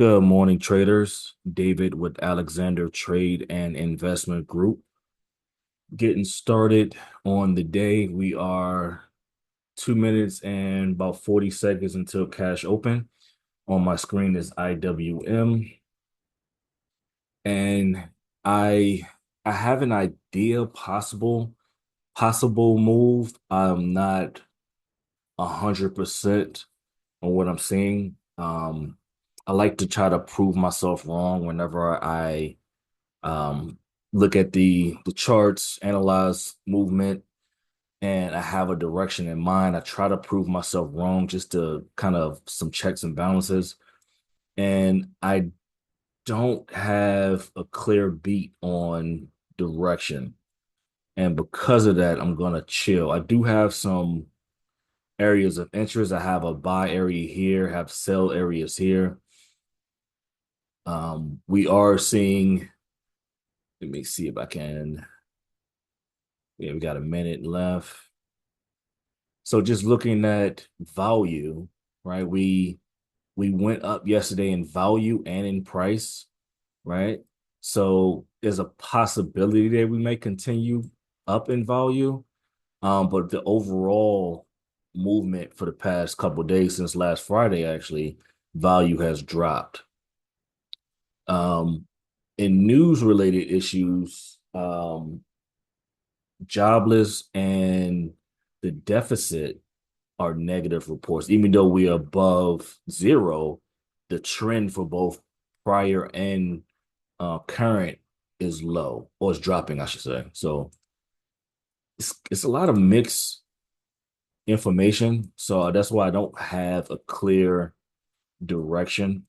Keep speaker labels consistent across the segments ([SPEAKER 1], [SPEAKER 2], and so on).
[SPEAKER 1] Good morning, traders. David with Alexander Trade and Investment Group. Getting started on the day. We are 2 minutes and about 40 seconds until cash open. On my screen is IWM. And I I have an idea possible move. I'm not 100% on what I'm seeing. I like to try to prove myself wrong whenever I um, look at the charts, analyze movement, and I have a direction in mind. I try to prove myself wrong just to kind of some checks and balances. And I don't have a clear beat on direction. And because of that, I'm gonna chill. I do have some areas of interest. I have a buy area here, have sell areas here. We are seeing, let me see if I can. Yeah, we got a minute left. So just looking at value, right? We went up yesterday in value and in price, right? So there's a possibility that we may continue up in value. But the overall movement for the past couple of days since last Friday, actually, value has dropped. Um, in news related issues, jobless and the deficit are negative reports. Even though we're above zero, the trend for both prior and current is low or it's dropping, I should say. So it's a lot of mixed information. So that's why I don't have a clear direction.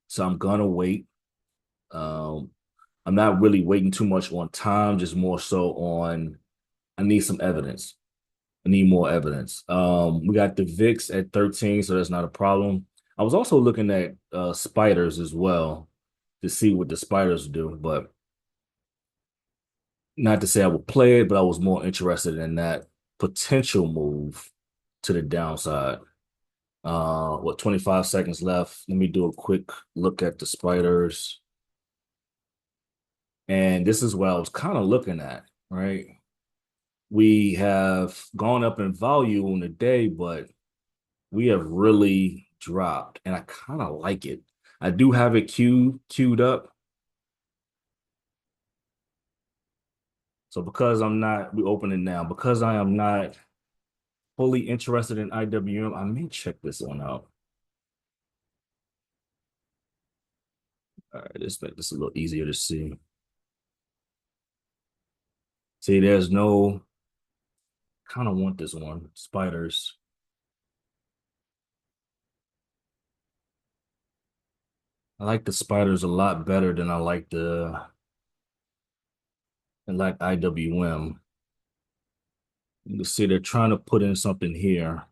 [SPEAKER 1] So I'm gonna wait. Um, I'm not really waiting too much on time, just more so on I need some evidence. I need more evidence. We got the VIX at 13, so that's not a problem. I was also looking at spiders as well to see what the spiders do, but not to say I would play it, but I was more interested in that potential move to the downside. 25 seconds left? Let me do a quick look at the spiders. And this is what I was kind of looking at, right? We have gone up in value on the day, but we have really dropped, and I kind of like it. I do have it queued up. So because I'm not, we open it now. Because I am not fully interested in IWM, I may check this one out. All right, let's make this a little easier to see. See, there's no, kind of want this one. Spiders. I like the spiders a lot better than I like IWM. You can see they're trying to put in something here.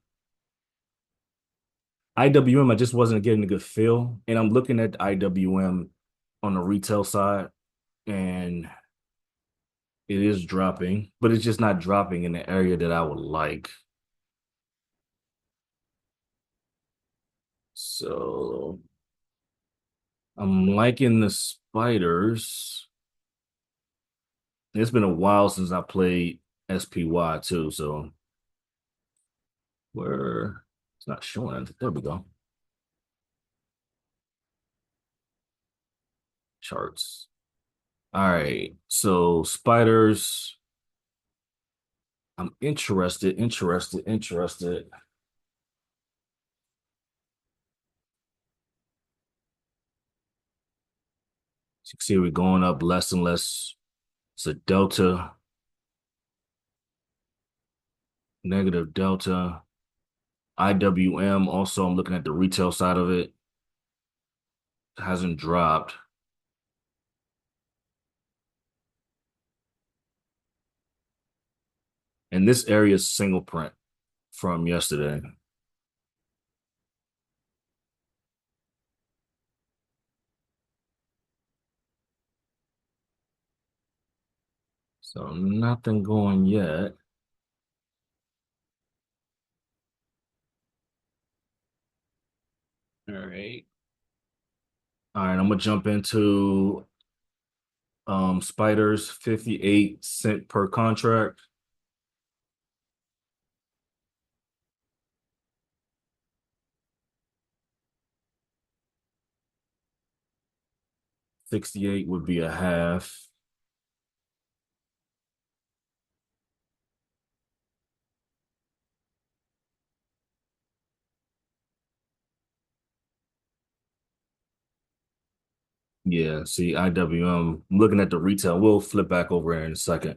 [SPEAKER 1] IWM, I just wasn't getting a good feel. And I'm looking at IWM on the retail side, and it is dropping, but it's just not dropping in the area that I would like. So I'm liking the spiders. It's been a while since I played SPY too, so where it's not showing it. There we go. Charts. All right. So spiders, I'm interested. As you can see, we're going up less and less. It's a delta, negative delta. IWM, also, I'm looking at the retail side of it. It hasn't dropped. And this area is single print from yesterday. So nothing going yet. All right. All right, I'm gonna jump into spiders 58 cent per contract. 68 would be a half. Yeah, see, IWM, I'm looking at the retail. We'll flip back over here in a second.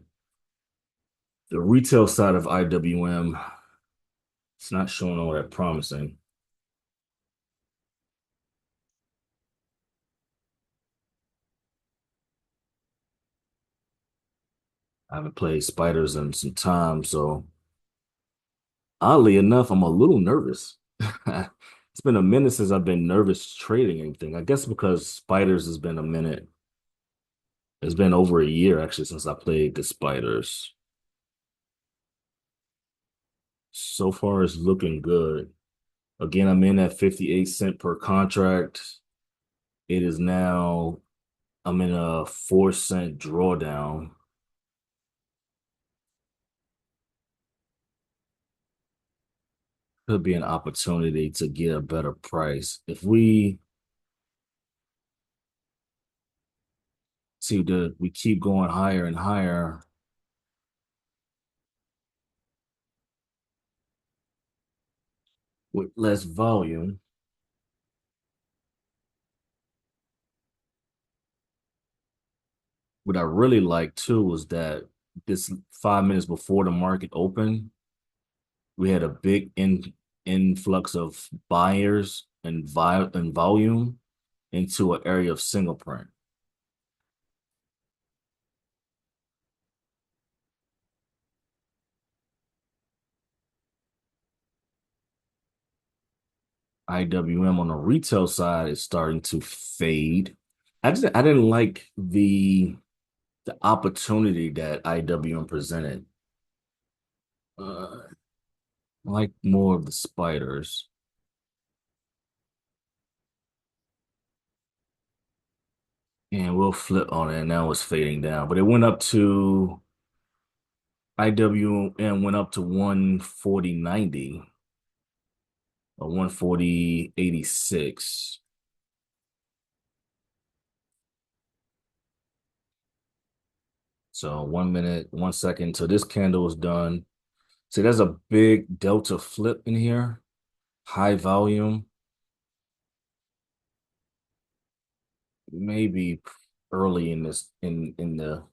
[SPEAKER 1] The retail side of IWM, it's not showing all that promising. I haven't played spiders in some time, so oddly enough, I'm a little nervous. It's been a minute since I've been nervous trading anything. I guess because spiders has been a minute. It's been over a year actually since I played the spiders. So far, it's looking good. Again, I'm in at 58 cent per contract. It is now, I'm in a 4 cent drawdown. Could be an opportunity to get a better price. If we see we keep going higher and higher with less volume. What I really like too was that this 5 minutes before the market opened, we had a big influx of buyers and volume into an area of single print. IWM on the retail side is starting to fade. I didn't like the opportunity that IWM presented. I like more of the spiders. And we'll flip on it, and now it's fading down. But it went up to IWM went up to 140.90 or 140.86. So 1 minute, 1 second. So this candle is done. See, there's a big delta flip in here, high volume, maybe early in this in the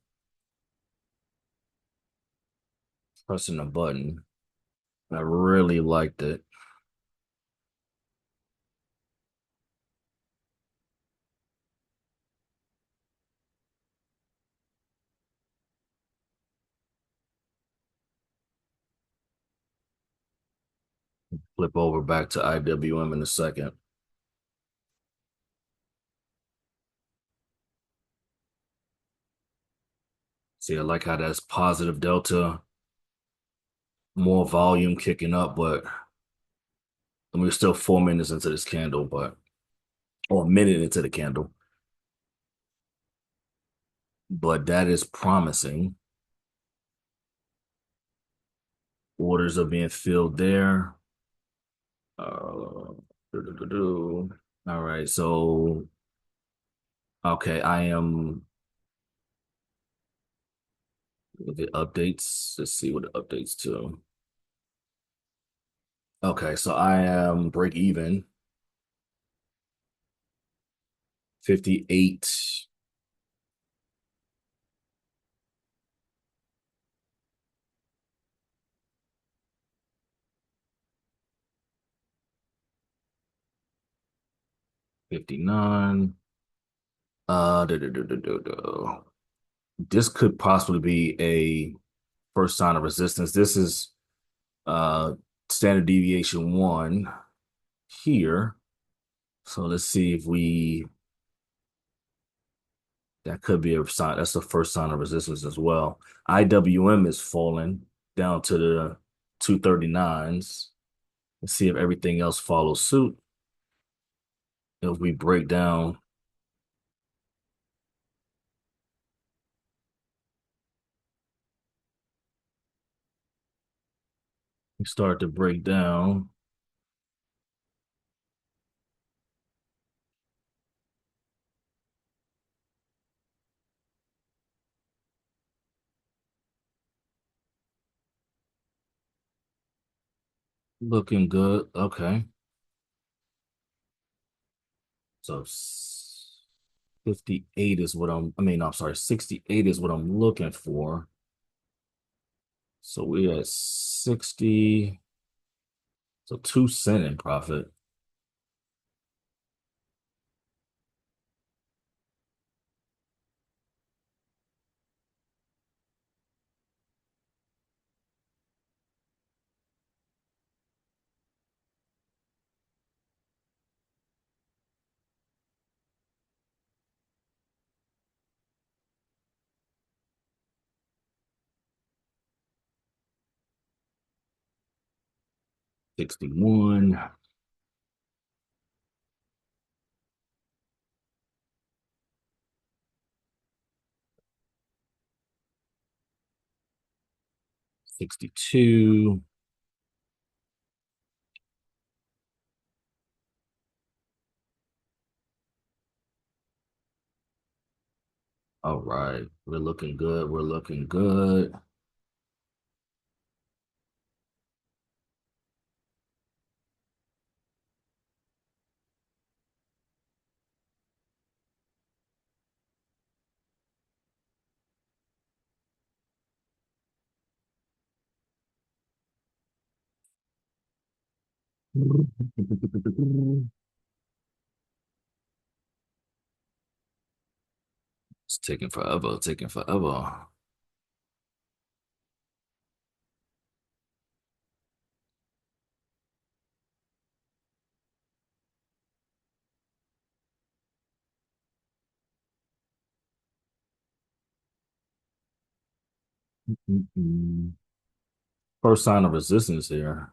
[SPEAKER 1] pressing the button. I really liked it. Flip over back to IWM in a second. See, I like how that's positive delta, more volume kicking up, but and we're still 4 minutes into this candle, but or a minute into the candle. But that is promising. Orders are being filled there. Uh, All right, so okay, I am the updates. Let's see what the updates to. Okay, so I am break even 58. 59. This could possibly be a first sign of resistance. This is uh standard deviation one here. So let's see if we that could be a sign. That's the first sign of resistance as well. IWM is falling down to the 239s. Let's see if everything else follows suit. If we break down. Start to break down. Looking good. Okay. So 58 is what I'm sorry, 68 is what I'm looking for. So we're at 60. So 2 cent in profit. 61. 62. All right. We're looking good. We're looking good. It's taking forever, taking forever. Mm-mm. First sign of resistance here.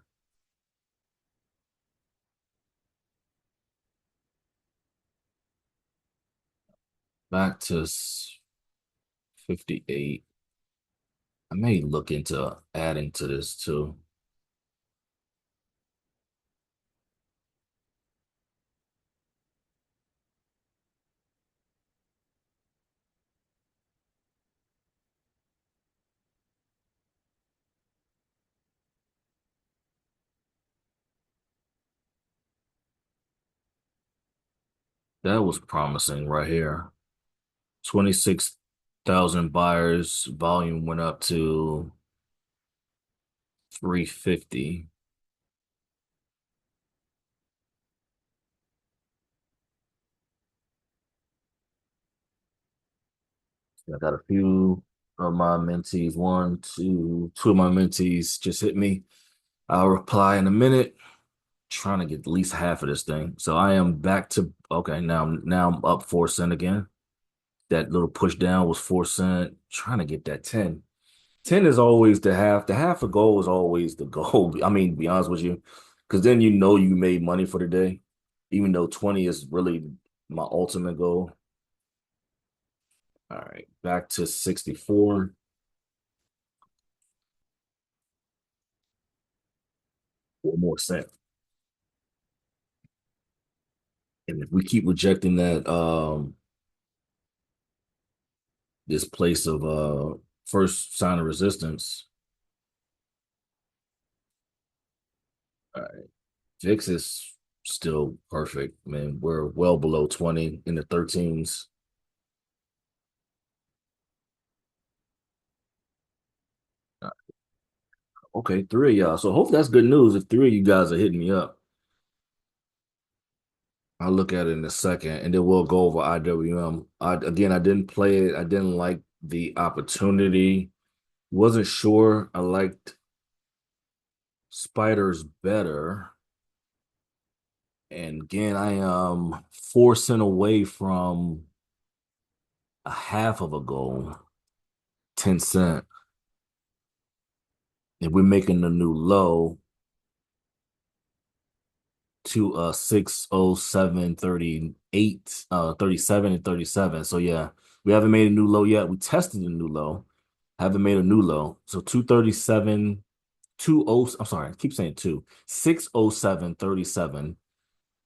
[SPEAKER 1] Back to 58. I may look into adding to this too. That was promising right here. 26,000 buyers. Volume went up to 350. I got a few of my mentees. Two of my mentees just hit me. I'll reply in a minute. Trying to get at least half of this thing. So I am back to okay. Now I'm up 4 cent again. That little push down was 4 cent. Trying to get that 10. 10 is always the half. The half a goal is always the goal. I mean, to be honest with you, because then you know you made money for the day, even though 20 is really my ultimate goal. All right, back to 64. 4 more cent. And if we keep rejecting that this place of first sign of resistance, all right, VIX is still perfect. Man, we're well below 20 in the 13s. Okay, three of y'all. So hopefully that's good news if three of you guys are hitting me up. I'll look at it in a second and then we'll go over IWM. Again, I didn't play it. I didn't like the opportunity. Wasn't sure. I liked Spiders better. And again, I am 4 cent away from a half of a goal, 10 cent. If we're making the new low to 607.38, 37 and 37. So yeah, we haven't made a new low yet. We tested a new low, haven't made a new low. So 237.20 I'm sorry, I keep saying two. 607.37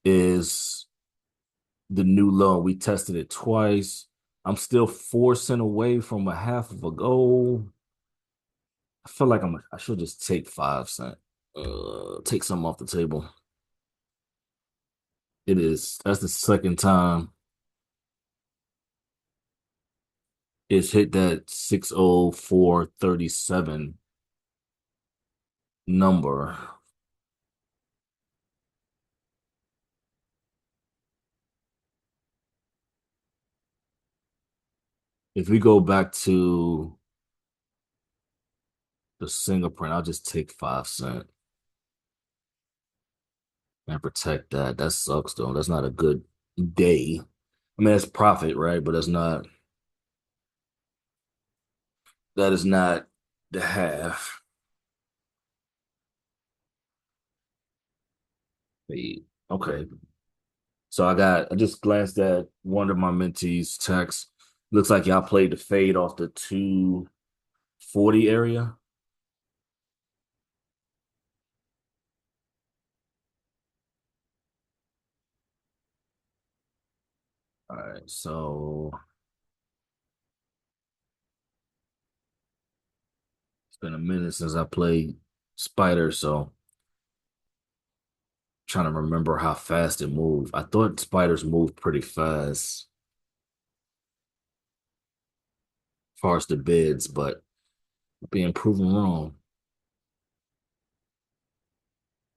[SPEAKER 1] is the new low. We tested it twice. I'm still 4 cents away from a half of a goal. I feel like I should just take 5 cents. Take something off the table. It is. That's the second time it's hit that 604.37 number. If we go back to the single print, I'll just take 5 cents and protect that. That sucks though. That's not a good day. I mean, that's profit, right? But that is not the half. Okay. So I just glanced at one of my mentees' text. Looks like y'all played the fade off the 240 area. All right. So it's been a minute since I played Spider, so trying to remember how fast it moved. I thought spiders moved pretty fast as far as the bids, but being proven wrong.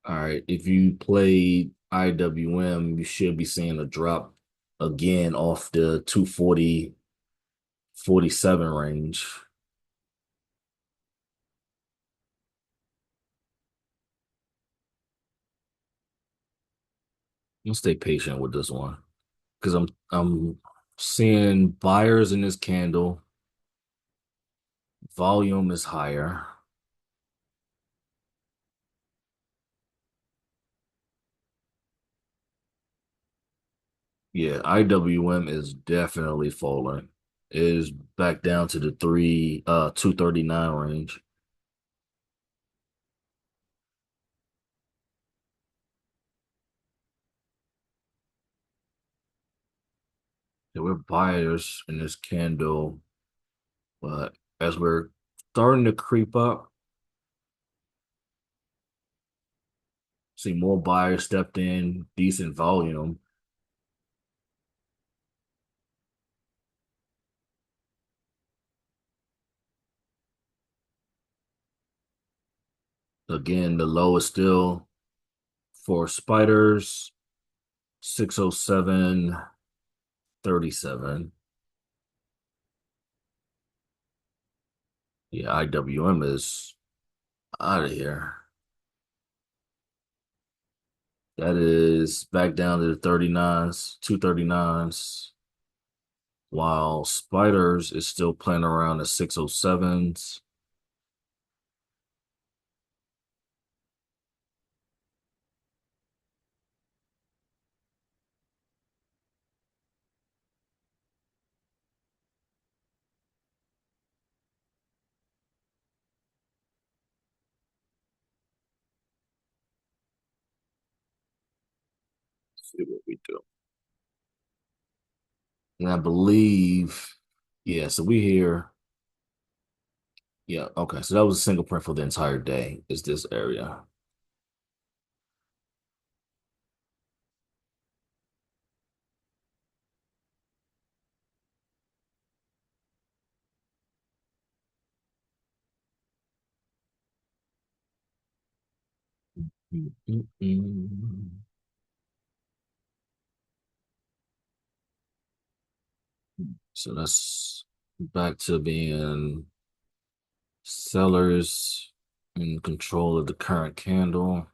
[SPEAKER 1] All right. If you played IWM, you should be seeing a drop again off the 240.47 range. I'm gonna stay patient with this one because I'm seeing buyers in this candle. Volume is higher. Yeah, IWM is definitely falling. It is back down to the 239 range. There were buyers in this candle, but as we're starting to creep up, see more buyers stepped in, decent volume. Again, the low is still for spiders, 607.37. Yeah, IWM is out of here. That is back down to the 39s, 239s, while spiders is still playing around the 607s. See what we do. And I believe, yeah, so we here. Yeah, okay. So that was a single print for the entire day, is this area. Mm-mm. So that's back to being sellers in control of the current candle.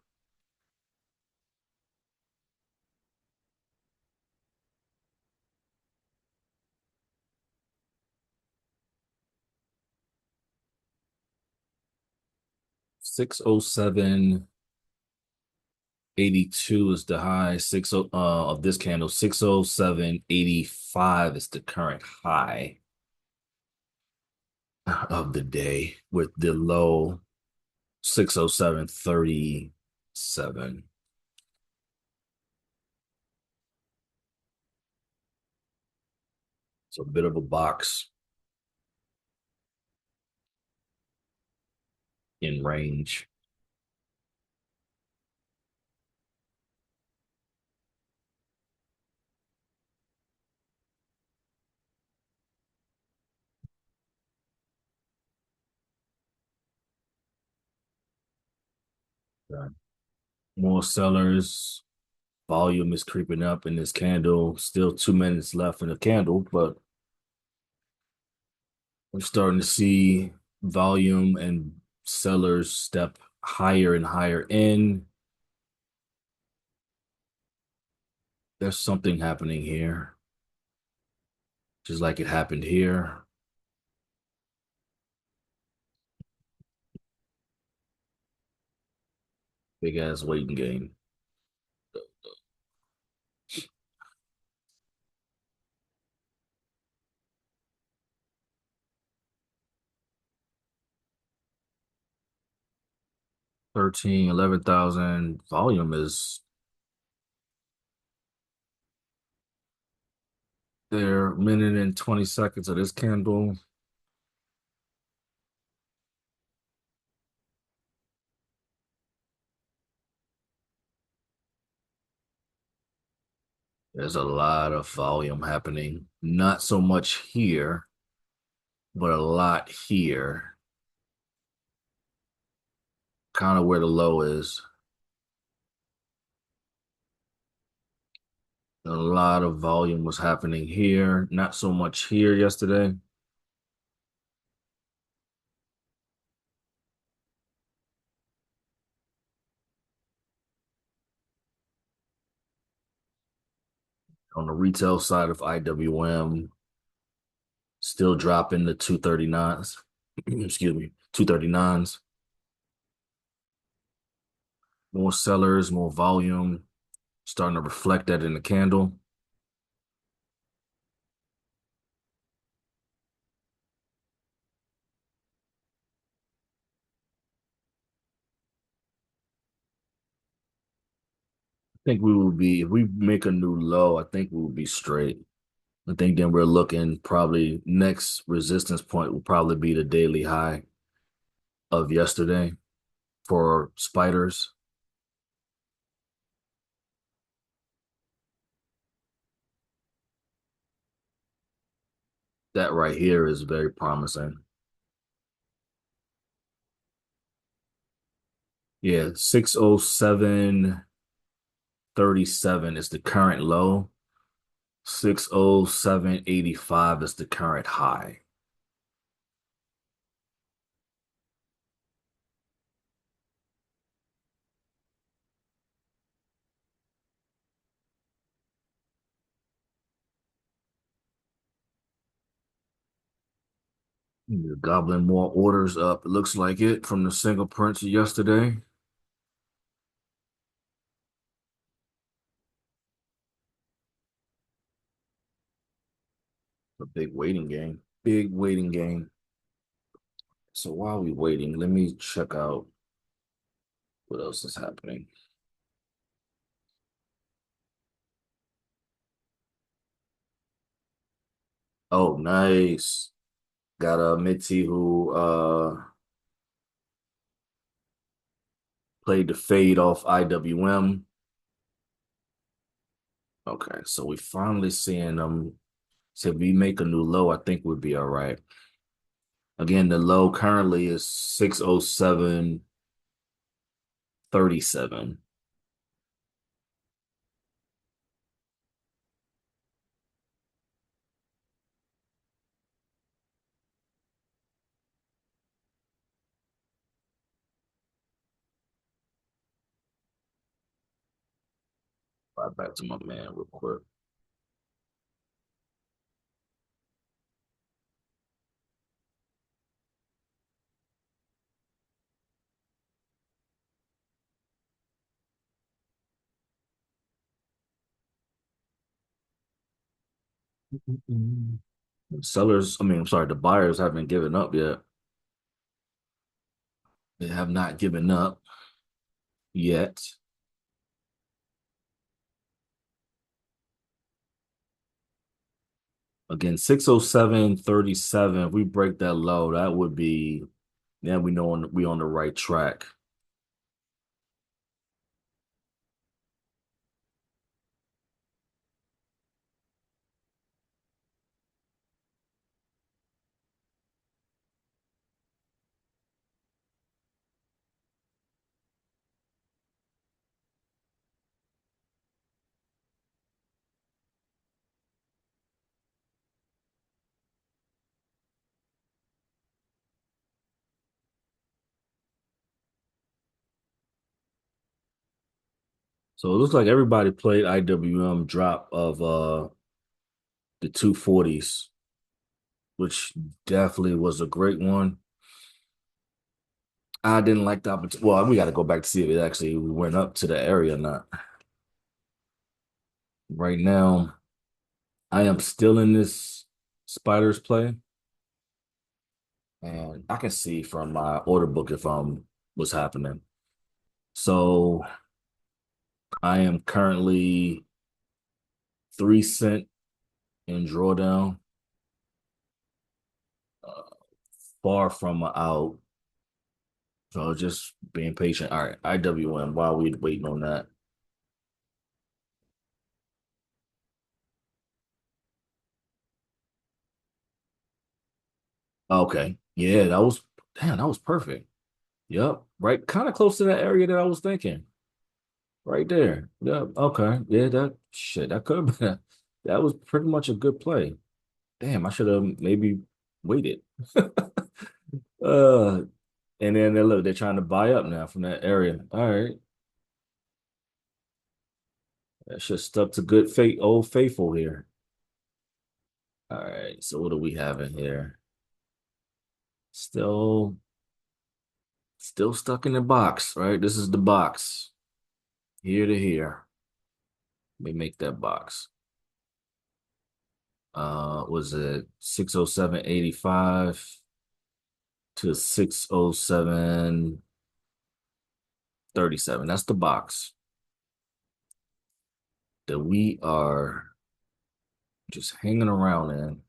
[SPEAKER 1] 607.82 is the high. Of this candle. 607.85 is the current high of the day with the low 607.37. It's a bit of a box in range. Okay. More sellers. Volume is creeping up in this candle. Still 2 minutes left in the candle, but we're starting to see volume and sellers step higher and higher in. There's something happening here, just like it happened here. Big ass waiting game. 13, 11,000 volume is there. Minute and 20 seconds of this candle. There's a lot of volume happening. Not so much here, but a lot here. Kind of where the low is. A lot of volume was happening here. Not so much here yesterday. On the retail side of IWM, still dropping the 239s. Excuse me, 239s. More sellers, more volume. Starting to reflect that in the candle. I think we will be, if we make a new low, I think we will be straight. I think then we're looking probably next resistance point will probably be the daily high of yesterday for spiders. That right here is very promising. Yeah, 607.37 is the current low. 607.85 is the current high. You're gobbling more orders up. It looks like it from the single prints yesterday. A big waiting game. Big waiting game. So while we waiting, let me check out what else is happening. Oh, nice. Got a Mitzi who played the fade off IWM. Okay, so we finally seeing them. So if we make a new low, I think we'll be all right. Again, the low currently is 607.37. Right back to my man real quick. Sellers, I mean, I'm sorry, the buyers haven't given up yet. They have not given up yet. Again, 607.37. If we break that low, that would be, then we know we on the right track. So it looks like everybody played IWM drop of the 240s, which definitely was a great one. I didn't like the opportunity. Well, we got to go back to see if it actually went up to the area or not. Right now, I am still in this spiders play, and I can see from my order book if what's happening. So I am currently 3 cent in drawdown, uh, far from out. So just being patient. All right, IWM while we waiting on that. Okay. Yeah, that was damn, that was perfect. Yep. Right. Kind of close to that area that I was thinking. Right there. Yep. Okay. Yeah, that shit. That could have been that was pretty much a good play. Damn, I should have maybe waited. uh and then they look, they're trying to buy up now from that area. All right. That's just stuck to good fate, old faithful here. All right. So what do we have in here? Still still stuck in the box, right? This is the box. Here to here. Let me make that box. Was it 607.85 to 607.37? That's the box that we are just hanging around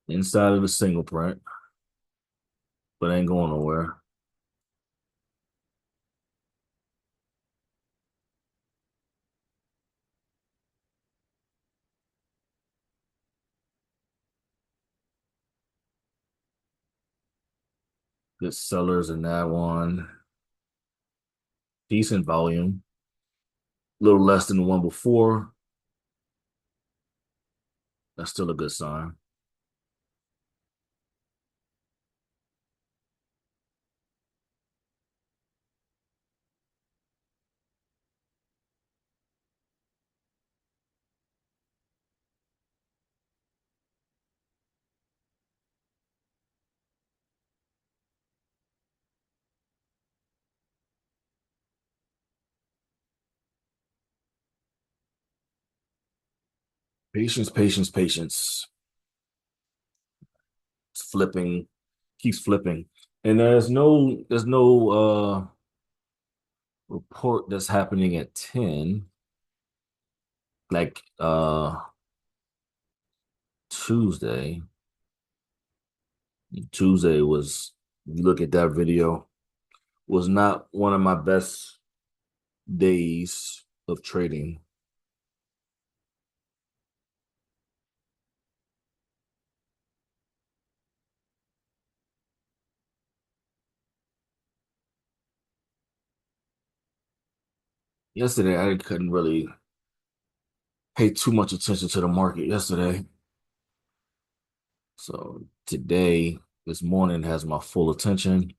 [SPEAKER 1] inside of the single print, but ain't going nowhere. Good sellers in that one. Decent volume. A little less than the one before. That's still a good sign. Patience, patience, patience. It's flipping, keeps flipping. And there's no report that's happening at 10, like Tuesday. Tuesday was, you look at that video, was not one of my best days of trading. Yesterday, I couldn't really pay too much attention to the market yesterday. So today, this morning has my full attention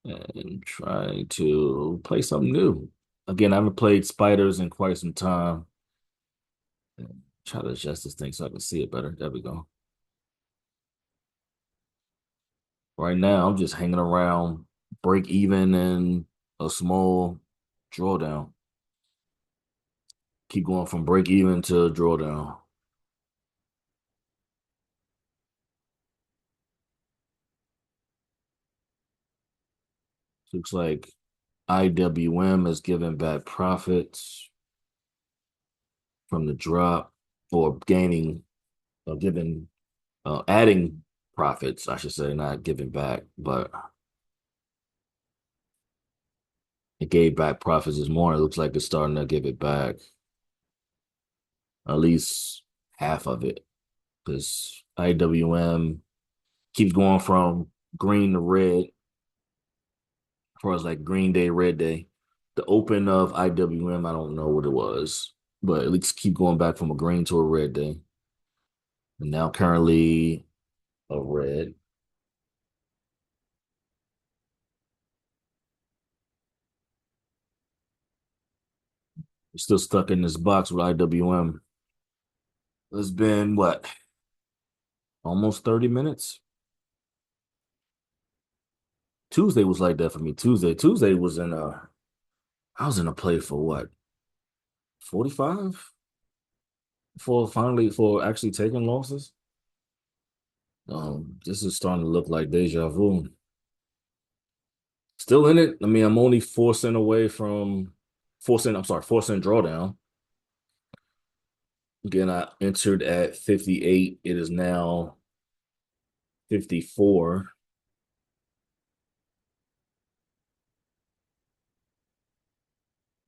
[SPEAKER 1] and trying to play something new. Again, I haven't played spiders in quite some time. Try to adjust this thing so I can see it better. There we go. Right now, I'm just hanging around break even and a small drawdown. Keep going from break even to drawdown. Looks like IWM is giving back profits from the drop or gaining or giving adding profits, I should say, not giving back, but it gave back profits this morning. It looks like it's starting to give it back, at least half of it, because IWM keeps going from green to red, as far as like green day, red day. The open of IWM, I don't know what it was, but at least keep going back from a green to a red day. And now currently a red. We're still stuck in this box with IWM. It's been what, almost 30 minutes? Tuesday was like that for me. Tuesday was in I was in a play for what, 45? For actually taking losses. This is starting to look like deja vu. Still in it. I mean, I'm only 4 cent away from 4 cent. I'm sorry, 4 cent drawdown. Again, I entered at 58. It is now 54.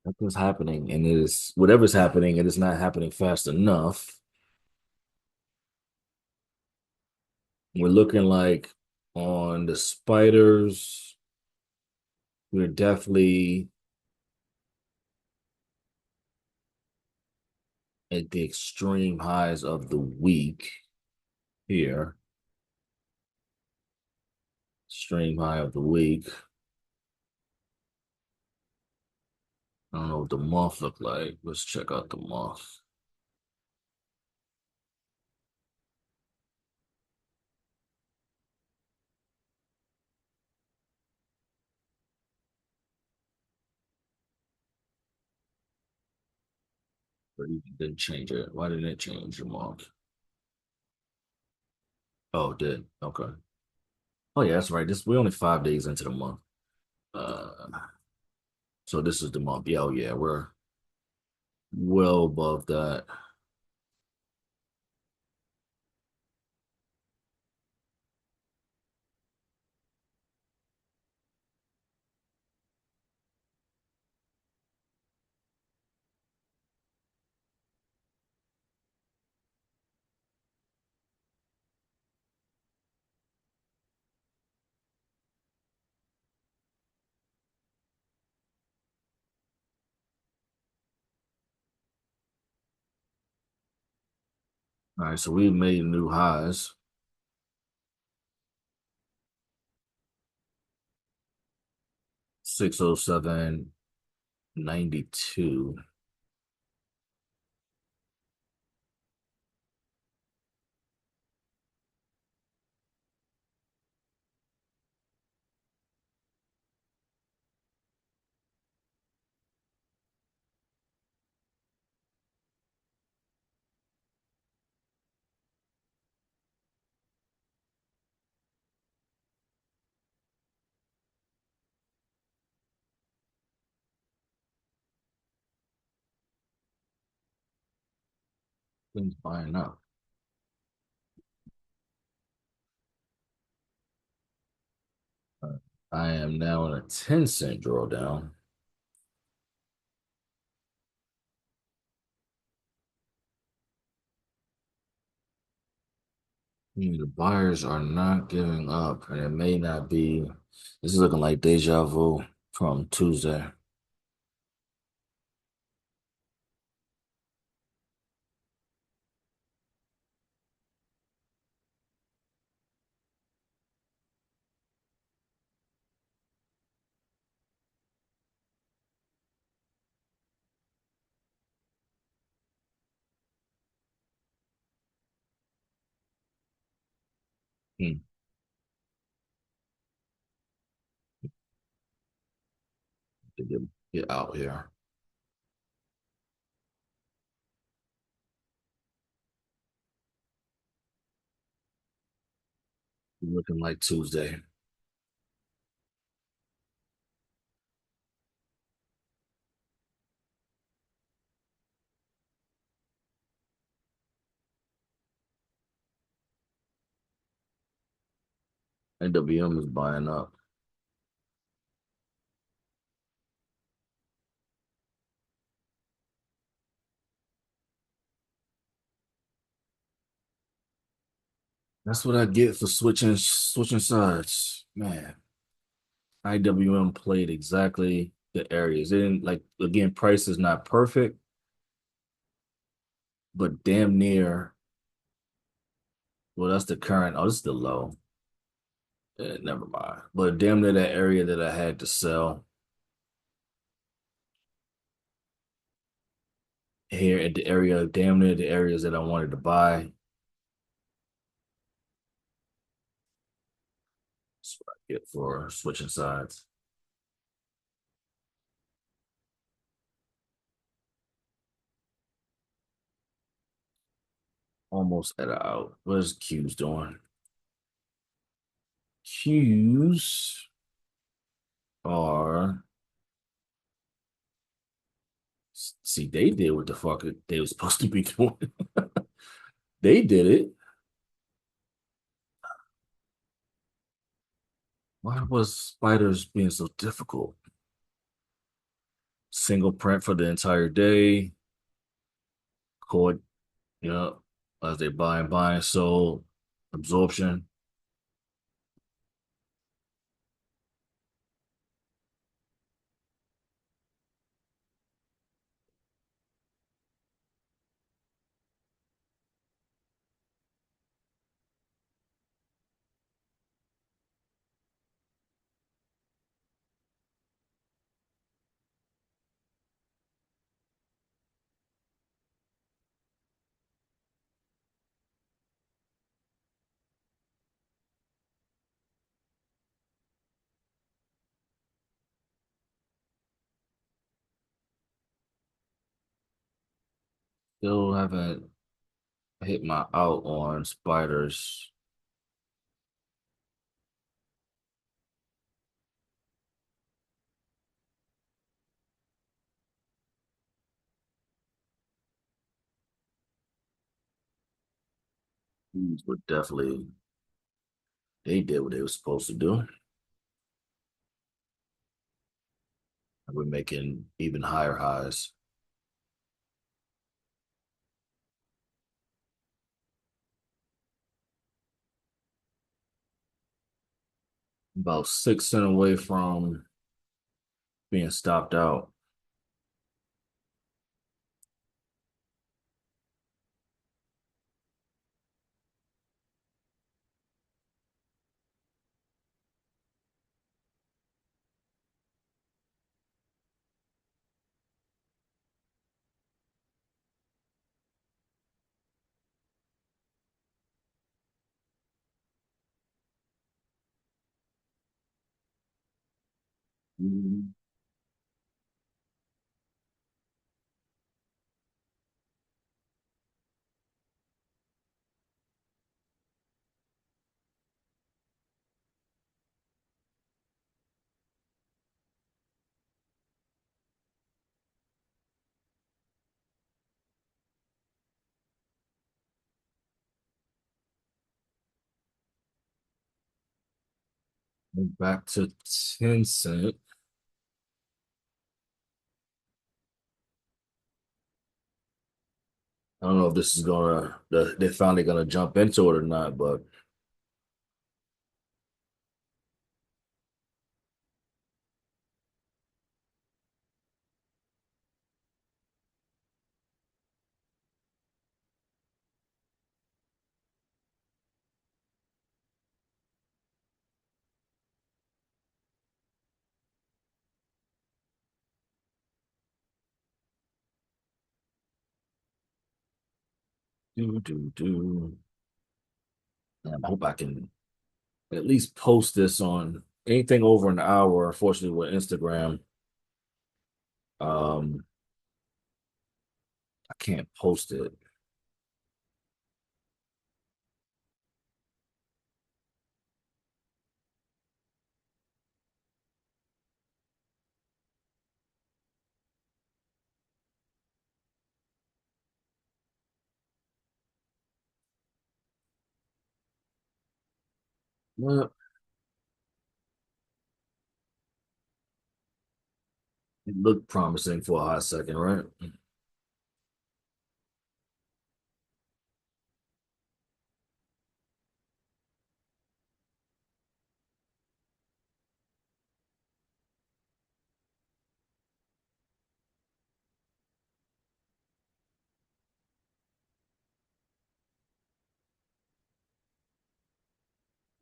[SPEAKER 1] Nothing's happening, and it is whatever's happening, it is not happening fast enough. We're looking like on the spiders, we're definitely at the extreme highs of the week here. Extreme high of the week. I don't know what the month look like. Let's check out the month. But you didn't change it. Why didn't it change the month? Oh, it did. Okay. Oh yeah, that's right. This we're only 5 days into the month. Uh, so this is the month. Yeah, oh yeah, we're well above that. All right, so we made new highs. 607.92. Things buying up. I am now in a 10 cent drawdown. The buyers are not giving up, and it may not be. This is looking like deja vu from Tuesday. Hmm. To get out here. Looking like Tuesday. IWM is buying up. That's what I get for switching sides. Man, IWM played exactly the areas. It didn't like again, price is not perfect, but damn near. Well, that's the current. Oh, this is the low. Never mind. But damn near that area that I had to sell here at the area, damn near the areas that I wanted to buy. That's what I get for switching sides. Almost at a out. What is Q's doing? Q's are see, they did what the fuck they were supposed to be doing. They did it. Why was spiders being so difficult? Single print for the entire day. Cord, yeah, as they buy and sold. Absorption. Still haven't hit my out on spiders. These were definitely they did what they were supposed to do. We're making even higher highs. About 6 cents away from being stopped out. Mhm. Back to 10 cent. I don't know if this is they're finally gonna jump into it or not, but do. I hope I can at least post this on anything over an hour. Unfortunately, with Instagram, um, I can't post it. What? Looked promising for a hot second, right?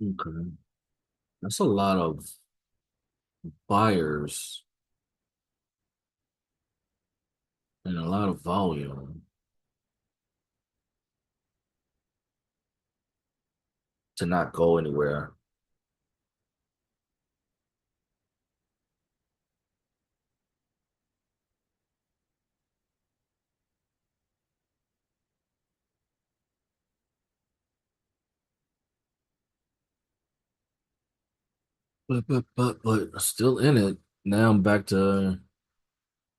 [SPEAKER 1] Okay. That's a lot of buyers and a lot of volume to not go anywhere. But still in it. Now I'm back to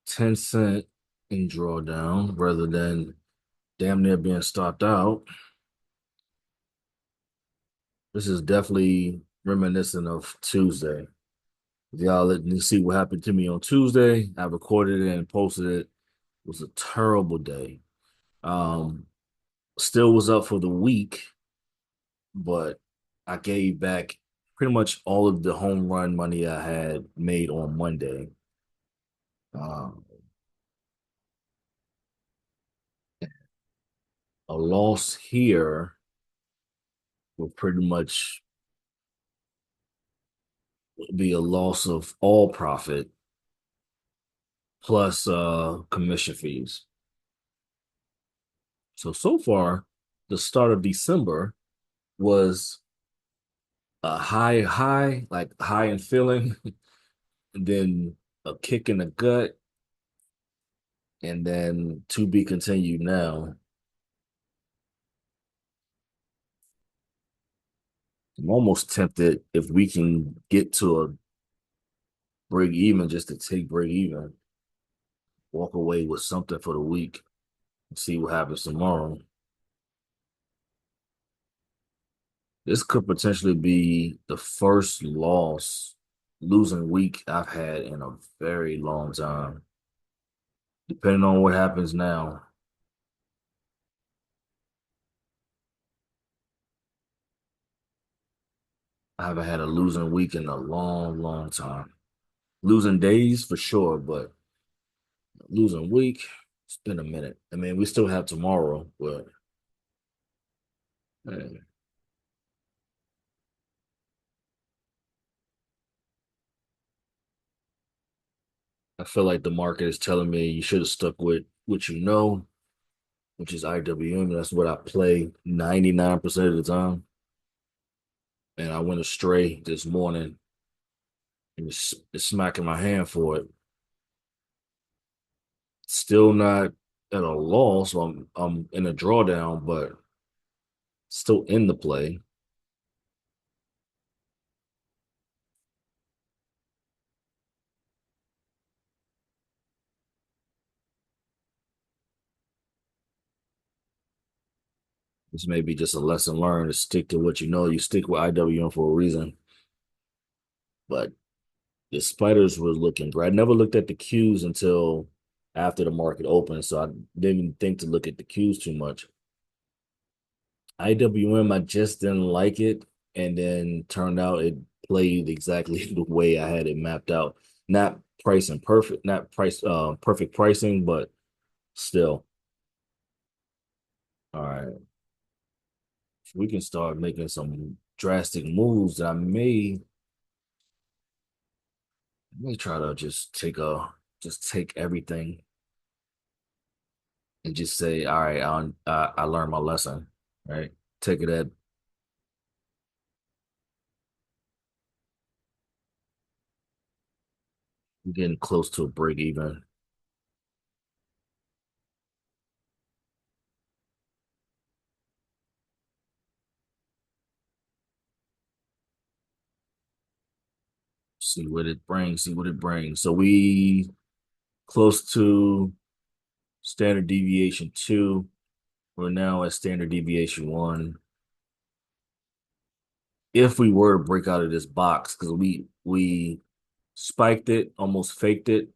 [SPEAKER 1] 10 cent in drawdown rather than damn near being stopped out. This is definitely reminiscent of Tuesday. Y'all let me see what happened to me on Tuesday. I recorded it and posted it. It was a terrible day. Um, Still was up for the week, but I gave back pretty much all of the home run money I had made on Monday. Um, a loss here will pretty much be a loss of all profit plus commission fees. So far, the start of December was a high, like high in feeling, and then a kick in the gut, and then to be continued now. I'm almost tempted if we can get to a break even just to take break even, walk away with something for the week, and see what happens tomorrow. This could potentially be the first losing week I've had in a very long time. Depending on what happens now, I haven't had a losing week in a long, long time. Losing days for sure, but losing week, it's been a minute. I mean, we still have tomorrow, but man, I feel like the market is telling me you should have stuck with what you know, which is IWM. That's what I play 99% of the time. And I went astray this morning and it's smacking my hand for it. Still not at a loss. So I'm in a drawdown, but still in the play. This may be just a lesson learned to stick to what you know. You stick with IWM for a reason. But the spiders were looking great. I never looked at the cues until after the market opened, so I didn't even think to look at the cues too much. IWM, I just didn't like it, and then turned out it played exactly the way I had it mapped out. Not pricing perfect, not price perfect pricing, but still. All right. If we can start making some drastic moves, that I may try to just take everything and just say, all right, I learned my lesson, right? Take it at getting close to a break even. See what it brings. See what it brings. So we close to standard deviation two. We're now at standard deviation one. If we were to break out of this box, because we spiked it, almost faked it,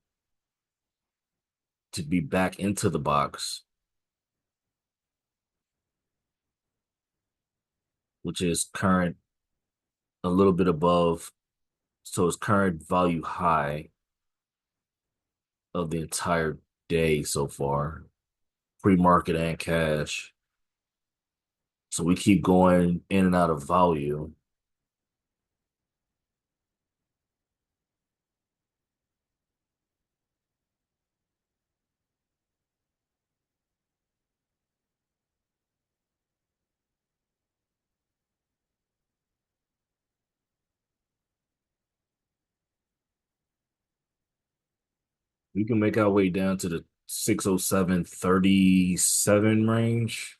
[SPEAKER 1] to be back into the box, which is current a little bit above. So it's current value high of the entire day so far, pre-market and cash. So we keep going in and out of value. We can make our way down to the 607.37 range.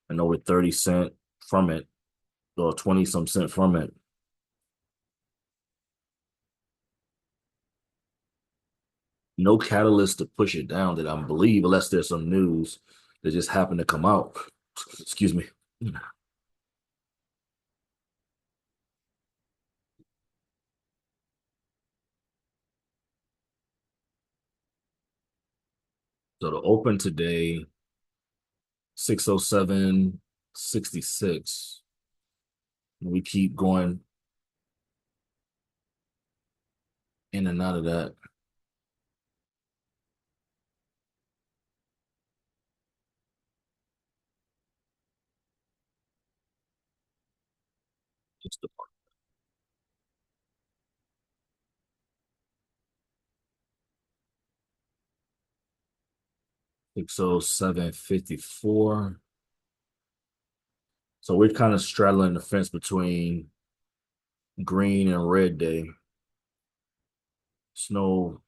[SPEAKER 1] I know we're 30 cent from it, or 20 some cent from it. No catalyst to push it down that I believe, unless there's some news that just happened to come out. Excuse me. So the open today, 607.66. We keep going in and out of that. Just the 607.54. So we're kind of straddling the fence between green and red day. It's no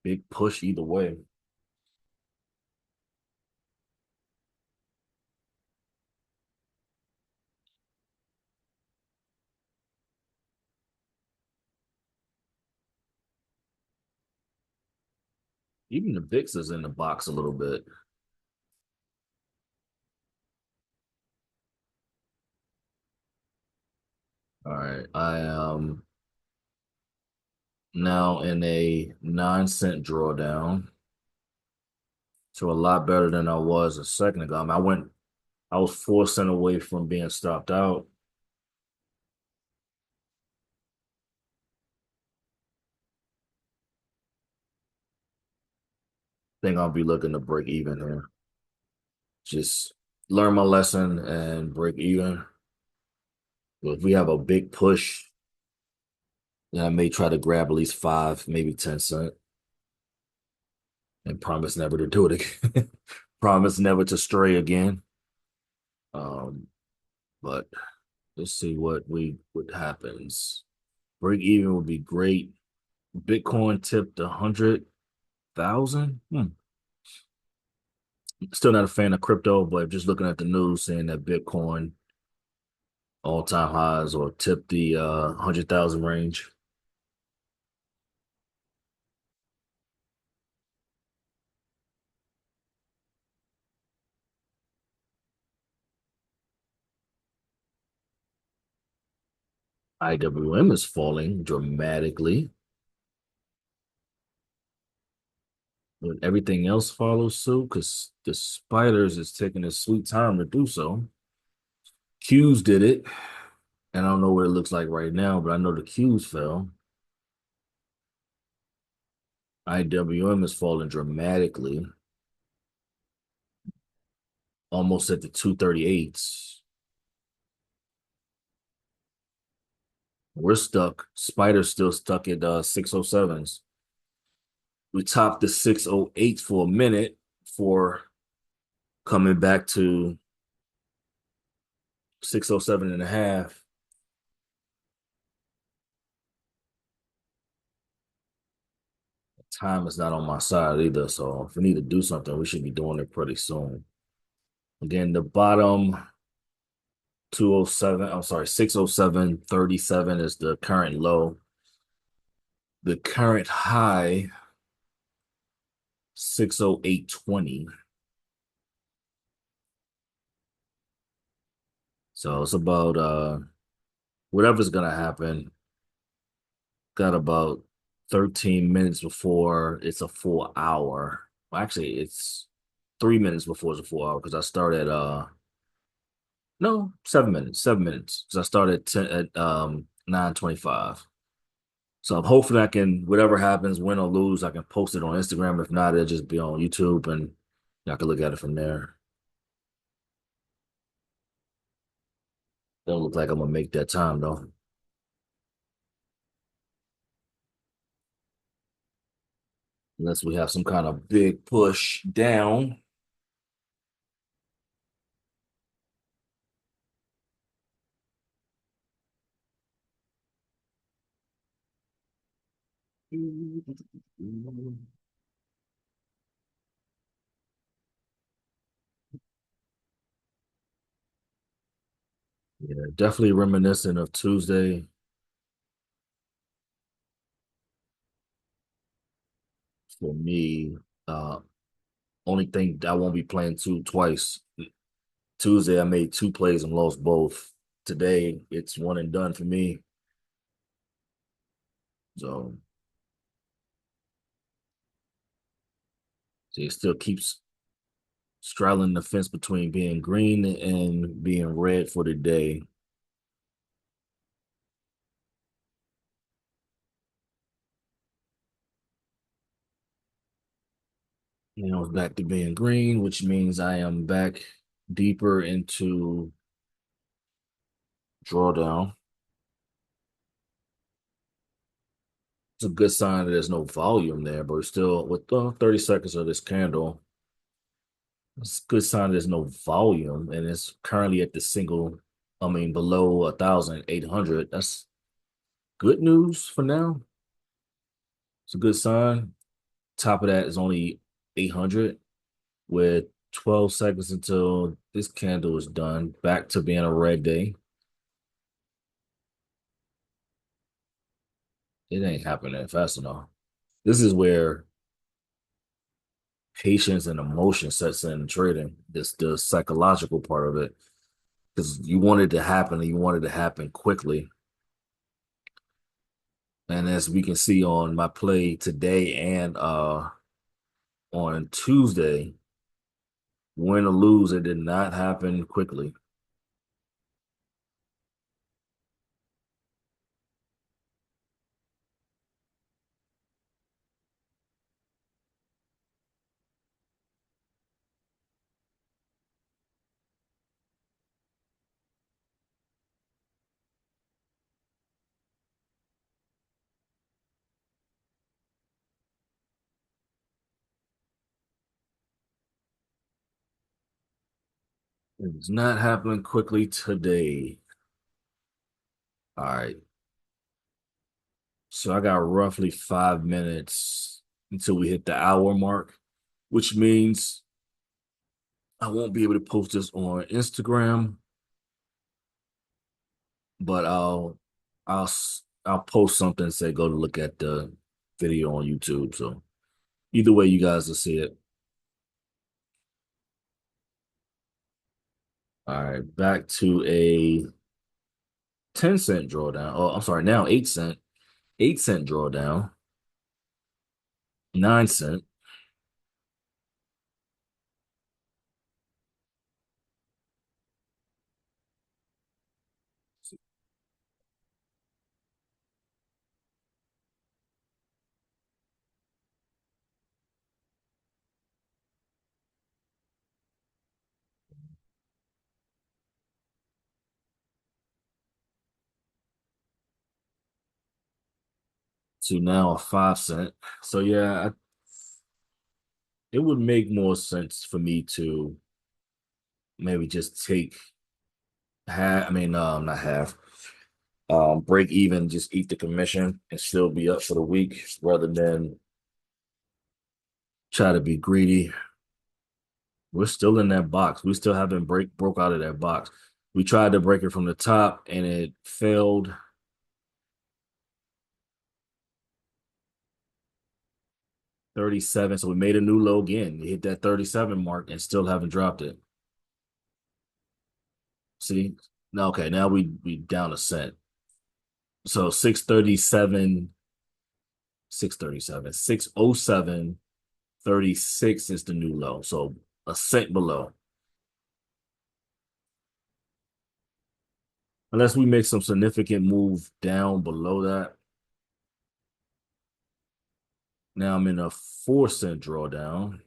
[SPEAKER 1] big push either way. Even the VIX is in the box a little bit. All right. I am now in a 9 cent drawdown. So a lot better than I was a second ago. I was 4 cent away from being stopped out. Think I'll be looking to break even here. Just learn my lesson and break even. But if we have a big push, then I may try to grab at least 5, maybe 10 cent, and promise never to do it again. Promise never to stray again. Um, but let's see what happens. Break even would be great. Bitcoin tipped 100,000. Still not a fan of crypto, but just looking at the news saying that Bitcoin all-time highs or tipped the 100,000 range. IWM is falling dramatically, but everything else follows suit because the spiders is taking a sweet time to do so. Q's did it, and I don't know what it looks like right now, but I know the Q's fell. IWM is falling dramatically, almost at the 238s. We're stuck. Spider's still stuck at 607s. We topped the 608 for a minute for coming back to 607 and a half. Time is not on my side either. So if we need to do something, we should be doing it pretty soon. Again, the bottom 207, I'm sorry, 607.37 is the current low. The current high, 608.20. So it's about whatever's gonna happen, got about 13 minutes before it's a full hour. Well, actually, it's 3 minutes before it's a full hour because I start at no, 7 minutes, 7 minutes. Because I start at 10 at 9:25. So I'm hoping I can, whatever happens, win or lose, I can post it on Instagram. If not, it'll just be on YouTube and I can look at it from there. Don't look like I'm gonna make that time though, unless we have some kind of big push down. Yeah, definitely reminiscent of Tuesday for me. Uh, Only thing I won't be playing twice. Tuesday I made two plays and lost both. Today it's one and done for me. So, so it still keeps straddling the fence between being green and being red for the day. It's back to being green, which means I am back deeper into drawdown. It's a good sign that there's no volume there, but still, with 30 seconds of this candle, it's a good sign there's no volume, and it's currently at the single, I mean, below 1,800. That's good news for now. It's a good sign. Top of that is only 800 with 12 seconds until this candle is done. Back to being a red day. It ain't happening fast enough. This is where patience and emotion sets in trading. It's the psychological part of it because you want it to happen and you want it to happen quickly. And as we can see on my play today and on Tuesday, win or lose, it did not happen quickly. It's not happening quickly today. All right. So I got roughly 5 minutes until we hit the hour mark, which means I won't be able to post this on Instagram, but I'll post something and say go to look at the video on YouTube. So either way, you guys will see it. All right, back to a 10 cent drawdown. Oh, I'm sorry, now 8 cent, 8 cent drawdown, 9 cent. To now a 5 cent. So yeah, it would make more sense for me to maybe just take half. I mean, not half. Break even, just eat the commission and still be up for the week rather than try to be greedy. We're still in that box. We still haven't broke out of that box. We tried to break it from the top and it failed. 37. So we made a new low again. We hit that 37 mark and still haven't dropped it. See? Now, okay, now we down a cent. So 637 637. 607.36 is the new low. So a cent below. Unless we make some significant move down below that. Now I'm in a 4 cent drawdown.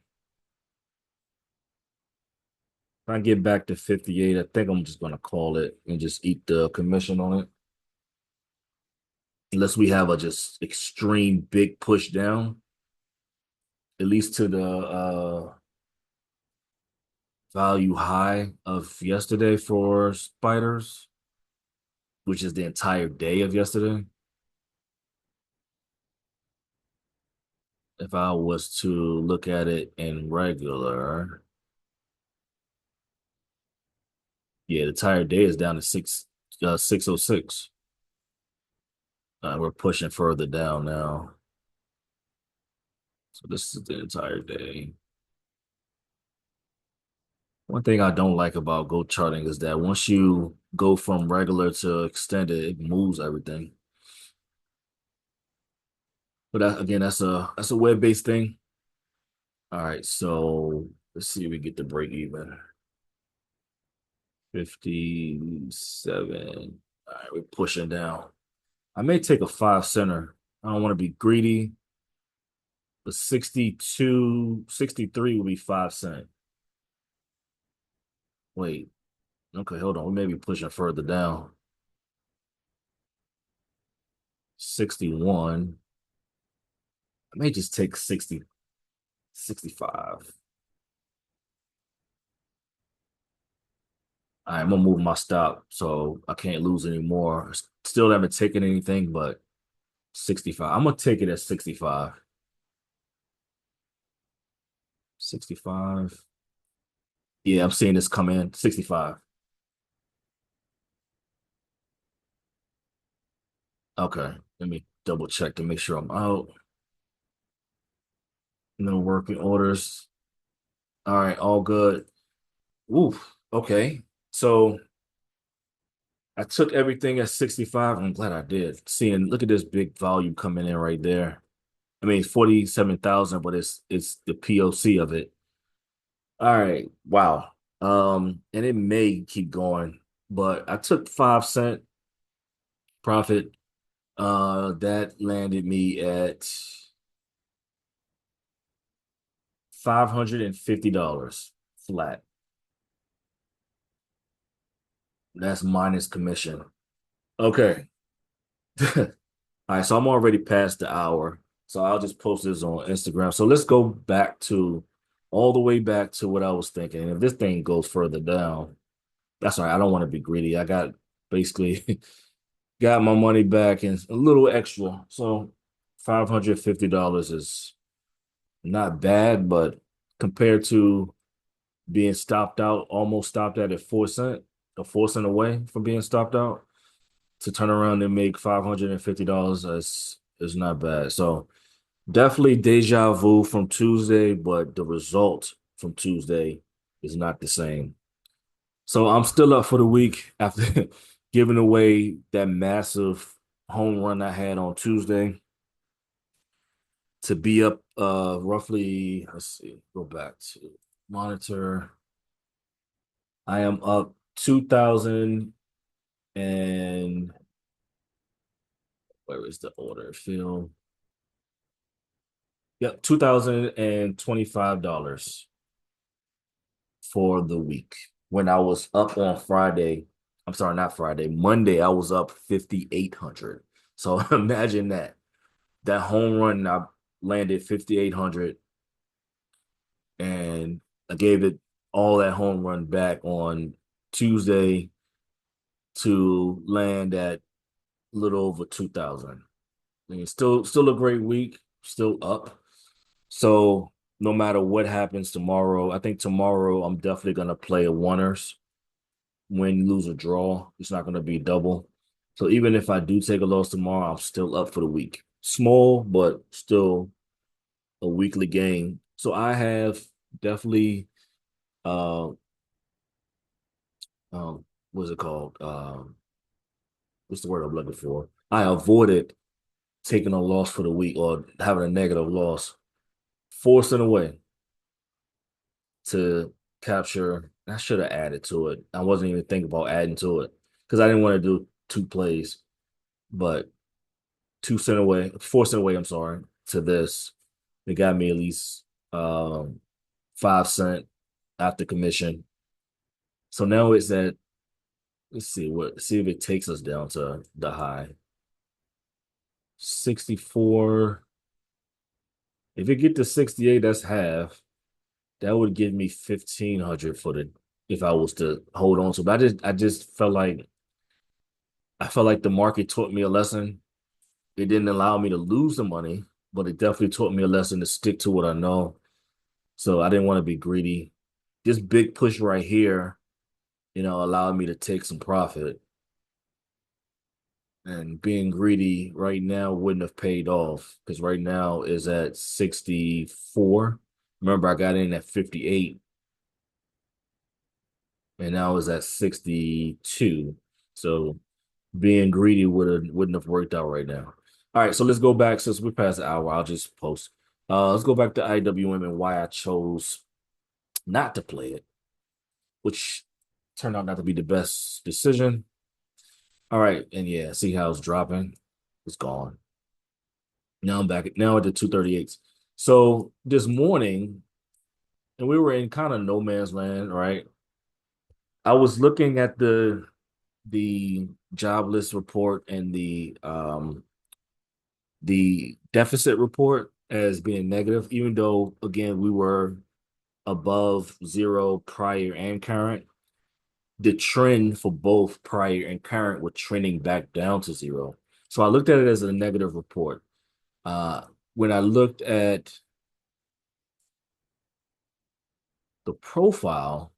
[SPEAKER 1] If I get back to 58, I think I'm just gonna call it and just eat the commission on it. Unless we have a just extreme big push down, at least to the value high of yesterday for spiders, which is the entire day of yesterday. If I was to look at it in regular, yeah, the entire day is down to 606. We're pushing further down now. So this is the entire day. One thing I don't like about go charting is that once you go from regular to extended, it moves everything. But that, again, that's a web-based thing. All right, so let's see if we get the break even. 57. All right, we're pushing down. I may take a 5 center. I don't want to be greedy, but 62, 63 will be 5 cent. Wait, okay, hold on. We may be pushing further down. 61. I may just take 60, 65. All right, I'm gonna move my stop so I can't lose anymore. Still haven't taken anything, but 65. I'm gonna take it at 65. 65. Yeah, I'm seeing this come in. 65. Okay. Let me double check to make sure I'm out. No working orders. All right, all good. Oof. Okay. So I took everything at 65. I'm glad I did. Seeing, look at this big volume coming in right there. I mean, it's 47,000, but it's the POC of it. All right. Wow. And it may keep going, but I took 5 cent profit. That landed me at $550 flat. That's minus commission. Okay. All right, so I'm already past the hour. So I'll just post this on Instagram. So let's go back to all the way back to what I was thinking. If this thing goes further down, that's all right. I don't want to be greedy. I got basically got my money back and a little extra. So $550 is not bad, but compared to being stopped out, almost stopped at 4 cent, a 4 cent away from being stopped out, to turn around and make $550 is not bad. So definitely deja vu from Tuesday, but the result from Tuesday is not the same. So I'm still up for the week after giving away that massive home run I had on Tuesday to be up roughly, let's see, go back to monitor. I am up 2000 and where is the order? Phil. Yep, $2,025 for the week. When I was up on Friday, I'm sorry, not Friday, Monday, I was up 5,800. So imagine that. That home run, I landed 5,800 and I gave it all that home run back on Tuesday to land at a little over 2,000. I mean, still a great week, still up. So no matter what happens tomorrow, I think tomorrow I'm definitely gonna play a oneers, win, lose, or draw. It's not gonna be double. So even if I do take a loss tomorrow, I'm still up for the week. Small, but still a weekly game. So I have definitely uh what's it called? What's the word I'm looking for? I avoided taking a loss for the week or having a negative loss, forcing away to capture. I should have added to it. I wasn't even thinking about adding to it because I didn't want to do two plays, but 2 cent away, 4 cent away, I'm sorry, to this. It got me at least 5 cent after commission. So now it's at, see if it takes us down to the high. 64. If it get to 68, that's half. That would give me 1,500 for the if I was to hold on to. But I just felt like the market taught me a lesson. It didn't allow me to lose the money, but it definitely taught me a lesson to stick to what I know. So I didn't want to be greedy. This big push right here, allowed me to take some profit. And being greedy right now wouldn't have paid off because right now is at 64. Remember, I got in at 58 and now is at 62. So being greedy wouldn't have worked out right now. All right, so let's go back since we're past the hour. I'll just post. Let's go back to IWM and why I chose not to play it, which turned out not to be the best decision. All right, and yeah, see how it's dropping. It's gone. Now I'm back. Now at the 238s. So this morning, and we were in kind of no man's land, right? I was looking at the jobless report and the deficit report as being negative, even though again we were above zero prior and current. The trend for both prior and current were trending back down to zero. So I looked at it as a negative report. When I looked at the profile,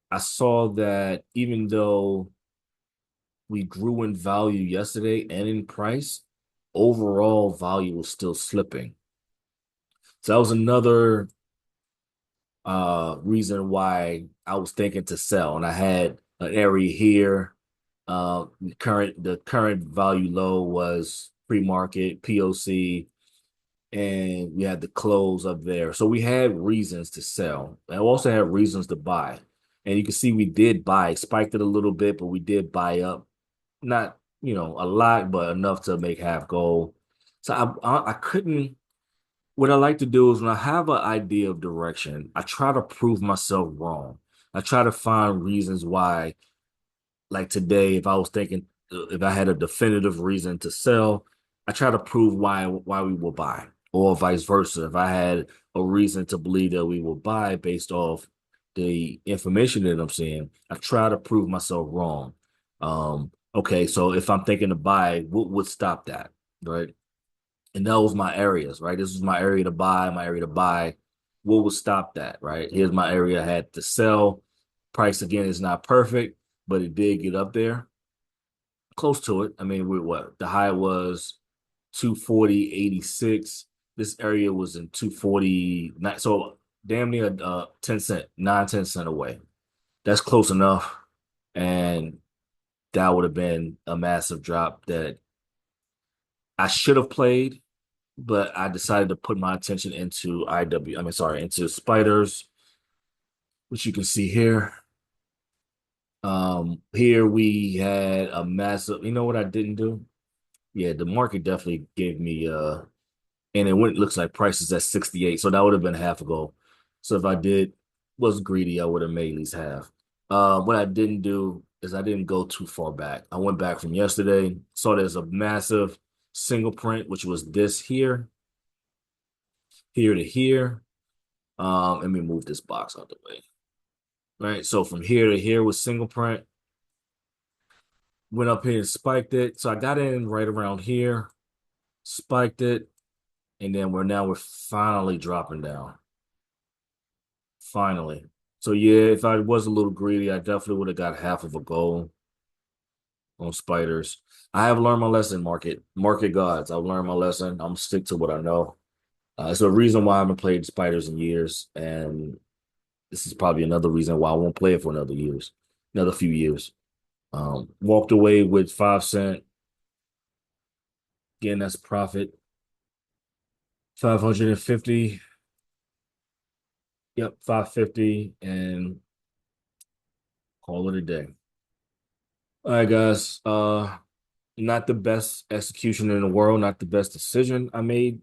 [SPEAKER 1] I saw that even though we grew in value yesterday and in price, overall value was still slipping. So that was another reason why I was thinking to sell. And I had an area here. The current value low was pre-market, POC, and we had the close up there. So we had reasons to sell. I also had reasons to buy. And you can see we did buy, spiked it a little bit, but we did buy up. Not, a lot, but enough to make half goal. So I couldn't. What I like to do is when I have an idea of direction, I try to prove myself wrong. I try to find reasons why, like today, if I was thinking, if I had a definitive reason to sell, I try to prove why we will buy, or vice versa. If I had a reason to believe that we will buy based off the information that I'm seeing, I try to prove myself wrong. Okay, so if I'm thinking to buy, what would stop that, right? And that was my areas, right? This was my area to buy, my area to buy. What would stop that, right? Here's my area I had to sell. Price again is not perfect, but it did get up there, close to it. I mean, we're what? The high was 240.86. This area was in 240, so damn near 10 cent, 9, 10 cent away. That's close enough. And that would have been a massive drop that I should have played, but I decided to put my attention into into spiders, which you can see here. Here we had a massive, you know what I didn't do? Yeah, the market definitely gave me and it went looks like prices at 68. So that would have been half a goal. So if I did was greedy, I would have made at least half. What I didn't do is I didn't go too far back. I went back from yesterday, saw there's a massive single print, which was this here, here to here. Let me move this box out the way. Right. So from here to here was single print. Went up here and spiked it. So I got in right around here, spiked it, and then we're finally dropping down. Finally. So yeah, if I was a little greedy, I definitely would have got half of a goal on spiders. I have learned my lesson, market gods. I've learned my lesson. I'm gonna stick to what I know. It's a reason why I haven't played spiders in years, and this is probably another reason why I won't play it for another few years. Walked away with 5 cent. Again, that's profit. 550. Yep, 550 and call it a day. All right, guys. Not the best execution in the world, not the best decision I made.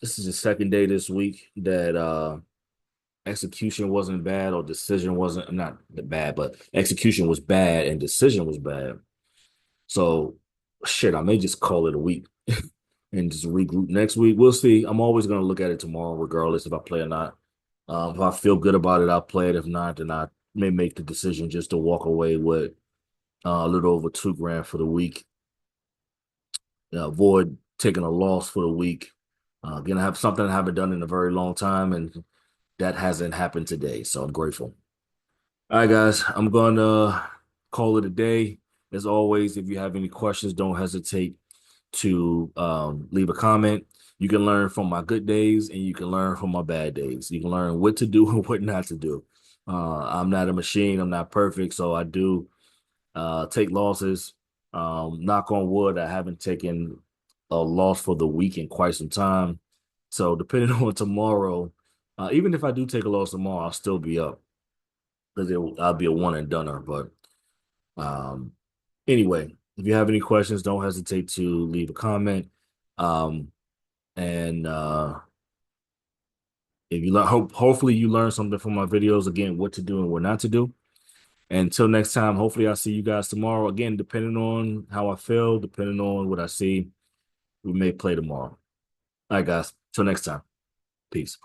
[SPEAKER 1] This is the second day this week that execution wasn't bad or decision wasn't not the bad, but execution was bad and decision was bad. So shit, I may just call it a week and just regroup next week. We'll see. I'm always gonna look at it tomorrow, regardless if I play or not. If I feel good about it, I'll play it. If not, then I may make the decision just to walk away with a little over 2 grand for the week. Avoid taking a loss for the week. Gonna have something I haven't done in a very long time, and that hasn't happened today. So I'm grateful. All right, guys, I'm gonna call it a day. As always, if you have any questions, don't hesitate to leave a comment. You can learn from my good days and you can learn from my bad days. You can learn what to do and what not to do. I'm not a machine. I'm not perfect. So I do take losses. Knock on wood, I haven't taken a loss for the week in quite some time. So depending on tomorrow, even if I do take a loss tomorrow, I'll still be up because I'll be a one and doneer. But um, anyway, if you have any questions, don't hesitate to leave a comment. Um, and if you learn, hopefully you learn something from my videos. Again, what to do and what not to do. And until next time, hopefully I'll see you guys tomorrow. Again, depending on how I feel, depending on what I see, we may play tomorrow. All right, guys. Till next time. Peace.